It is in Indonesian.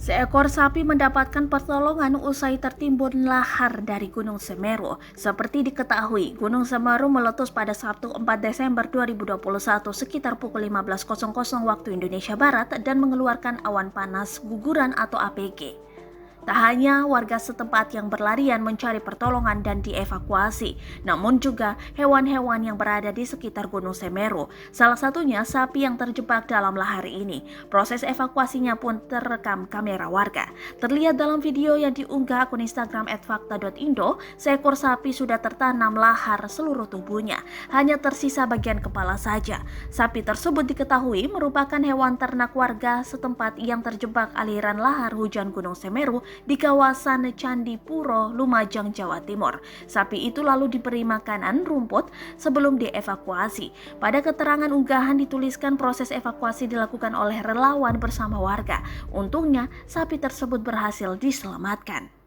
Seekor sapi mendapatkan pertolongan usai tertimbun lahar dari Gunung Semeru. Seperti diketahui, Gunung Semeru meletus pada Sabtu 4 Desember 2021 sekitar pukul 15.00 waktu Indonesia Barat dan mengeluarkan awan panas guguran atau APG. Tak hanya warga setempat yang berlarian mencari pertolongan dan dievakuasi, namun juga hewan-hewan yang berada di sekitar Gunung Semeru. Salah satunya sapi yang terjebak dalam lahar ini. Proses evakuasinya pun terekam kamera warga. Terlihat dalam video yang diunggah akun Instagram @fakta.indo, seekor sapi sudah tertanam lahar seluruh tubuhnya. Hanya tersisa bagian kepala saja. Sapi tersebut diketahui merupakan hewan ternak warga setempat yang terjebak aliran lahar hujan Gunung Semeru di kawasan Candi Puro, Lumajang, Jawa Timur. Sapi itu lalu diberi makanan rumput sebelum dievakuasi. Pada keterangan unggahan dituliskan proses evakuasi dilakukan oleh relawan bersama warga. Untungnya, sapi tersebut berhasil diselamatkan.